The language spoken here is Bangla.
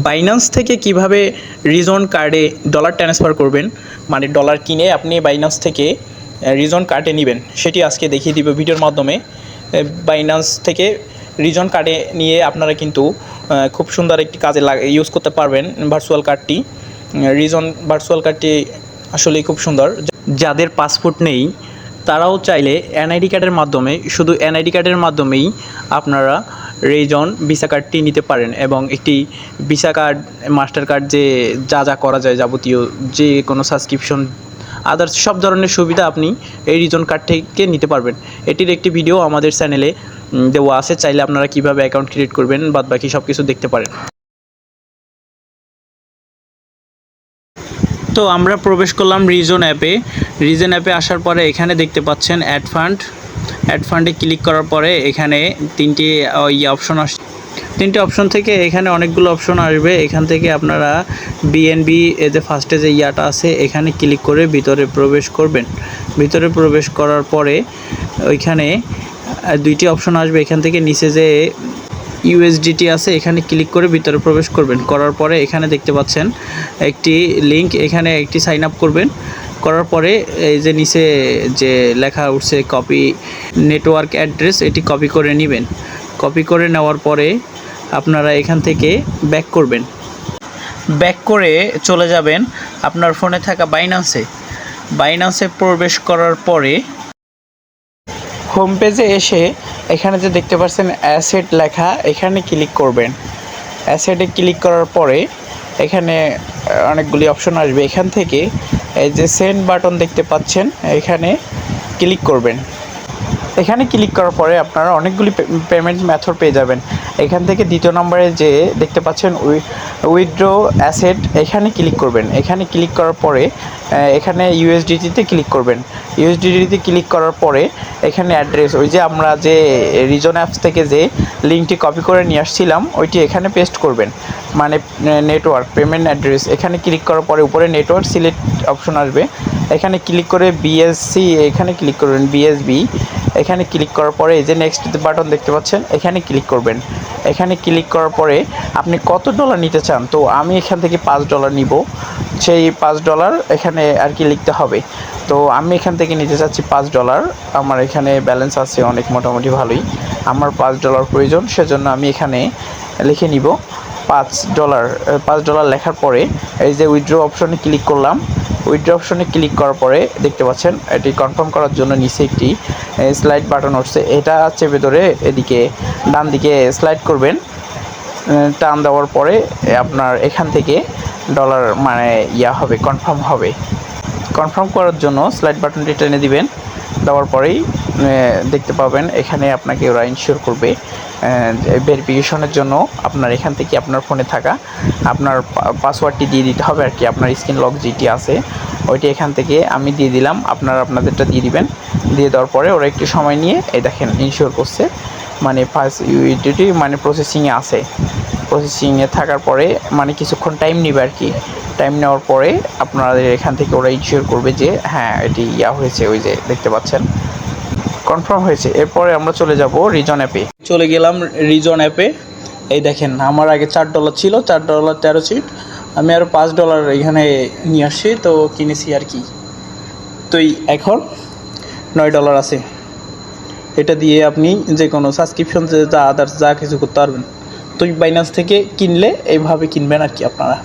বাইন্যান্স থেকে কিভাবে রিজন কার্ডে ডলার ট্রান্সফার করবেন, মানে ডলার কিনে আপনি বাইন্যান্স থেকে রিজন কার্ডে নেবেন, সেটি আজকে দেখিয়ে দিব ভিডিওর মাধ্যমে। বাইন্যান্স থেকে রিজন কার্ডে নিয়ে আপনারা কিন্তু খুব সুন্দর একটি কাজে ইউজ করতে পারবেন ভার্চুয়াল কার্ডটি। রিজন ভার্চুয়াল কার্ডটি আসলেই খুব সুন্দর। যাদের পাসপোর্ট নেই তারাও চাইলে এনআইডি কার্ডের মাধ্যমে, শুধু এনআইডি কার্ডের মাধ্যমেই আপনারা রিজন ভিসা কার্ডটি নিতে পারেন এবং একটি ভিসা কার্ড, মাস্টার কার্ড যে যা করা যায় যাবতীয় যে কোনো সাবস্ক্রিপশন, আদার্স সব ধরনের সুবিধা আপনি এই রিজন কার্ড থেকে নিতে পারবেন। এটির একটি ভিডিও আমাদের চ্যানেলে দেওয়া আছে, চাইলে আপনারা কীভাবে অ্যাকাউন্ট ক্রিয়েট করবেন বাদ বাকি সব কিছু দেখতে পারেন। তো আমরা প্রবেশ করলাম রিজন অ্যাপে। রিজন অ্যাপে আসার পরে এখানে দেখতে পাচ্ছেন অ্যাড ফান্ডে ক্লিক করার পরে এখানে তিনটি অপশন আসছে। তিনটি অপশন থেকে এখানে অনেকগুলো অপশন আসবে। এখান থেকে আপনারা বিএনবি যে ফার্স্টে যে ইয়াটা আছে এখানে ক্লিক করে ভিতরে প্রবেশ করবেন। ভিতরে প্রবেশ করার পরে ওইখানে দুইটি অপশন আসবে। এখান থেকে নিচে যে ইউএসডিটি আছে এখানে ক্লিক করে ভিতরে প্রবেশ করবেন। করার পরে এখানে দেখতে পাচ্ছেন একটি লিঙ্ক, এখানে একটি সাইন আপ করবেন। করার পরে এই যে নিচে যে লেখা উঠছে কপি নেটওয়ার্ক অ্যাড্রেস, এটি কপি করে নেবেন। কপি করে নেওয়ার পরে আপনারা এখান থেকে ব্যাক করবেন। ব্যাক করে চলে যাবেন আপনার ফোনে থাকা বাইন্যান্সে প্রবেশ করার পরে হোম পেজে এসে এখানে যে দেখতে পাচ্ছেন অ্যাসেট লেখা, এখানে ক্লিক করবেন। অ্যাসেটে ক্লিক করার পরে এখানে অনেকগুলি অপশন আসবে। এখান থেকে এই যে সেন্ড বাটন দেখতে পাচ্ছেন, এখানে ক্লিক করবেন। এখানে ক্লিক করার পরে আপনারা অনেকগুলি পেমেন্ট মেথড পেয়ে যাবেন। এখান থেকে দ্বিতীয় নম্বরে যে দেখতে পাচ্ছেন উইথড্র অ্যাসেট, এখানে ক্লিক করবেন। এখানে ক্লিক করার পরে এখানে ইউএসডিটিতে ক্লিক করবেন। ইউএসডিটিতে ক্লিক করার পরে এখানে অ্যাড্রেস, ওই যে আমরা যে রিজন অ্যাপস থেকে যে লিঙ্কটি কপি করে নিয়ে আসছিলাম ওইটি এখানে পেস্ট করবেন, মানে নেটওয়ার্ক পেমেন্ট অ্যাড্রেস। এখানে ক্লিক করার পরে উপরে নেটওয়ার্ক সিলেক্ট অপশন আসবে, এখানে ক্লিক করে বিএসসি এখানে ক্লিক করবেন, বিএসবি এখানে ক্লিক করার পরে এই যে নেক্সট বাটন দেখতে পাচ্ছেন এখানে ক্লিক করবেন। এখানে ক্লিক করার পরে আপনি কত ডলার নিতে চান, তো আমি এখান থেকে $5 নিব, সেই $5 এখানে আর কি লিখতে হবে। তো আমি এখান থেকে নিতে চাচ্ছি $5। আমার এখানে ব্যালেন্স আছে অনেক, মোটামুটি ভালোই, আমার $5 প্রয়োজন, সেজন্য আমি এখানে লিখে নিব $5। $5 লেখার পরে এই যে উইথড্র অপশনে ক্লিক করলাম। উইথড্র অপশনে ক্লিক করার পরে দেখতে পাচ্ছেন এটি কনফার্ম করার জন্য নিচে একটি স্লাইড বাটন উঠছে, এটা চেপে ধরে এদিকে ডান দিকে স্লাইড করবেন। টান দেওয়ার পরে আপনার এখান থেকে ডলার মানে হবে, কনফার্ম হবে। কনফার্ম করার জন্য স্লাইড বাটনটি টেনে দিবেন। দেওয়ার পরেই দেখতে পাবেন এখানে আপনাকে ওরা ইনশিওর করবে ভেরিফিকেশনের জন্য আপনার এখান থেকে আপনার ফোনে থাকা আপনার পাসওয়ার্ডটি দিয়ে দিতে হবে আর কি, আপনার স্ক্রিন লক যেটি আছে ওইটি এখান থেকে আমি দিয়ে দিলাম, আপনাদেরটা দিয়ে দিবেন। দিয়ে দেওয়ার পরে ওরা একটু সময় নিয়ে এই দেখেন ইনশিওর করছে, মানে ফার্স্ট ইউইডিটি মানে প্রসেসিংয়ে আছে। প্রসেসিংয়ে থাকার পরে মানে কিছুক্ষণ টাইম নেবে আর কি। টাইম নেওয়ার পরে আপনাদের এখান থেকে ওরা ইনশিওর করবে যে হ্যাঁ এটি হয়েছে, ওই যে দেখতে পাচ্ছেন কনফার্ম হয়েছে। এরপরে আমরা চলে যাব রিজন অ্যাপে। চলে গেলাম রিজন অ্যাপে। এই দেখেন আমার আগে $4 ছিল, $4.13। আমি আরও $5 এখানে নিয়ে আসছি, তো কিনেছি আর কি। তো এখন $9 আছে। এটা দিয়ে আপনি যে কোনো সাবস্ক্রিপশন যা আদার্স যা কিছু করতে পারবেন। তো বাইন্যান্স থেকে কিনলে এইভাবে কিনবেন আর কি আপনারা।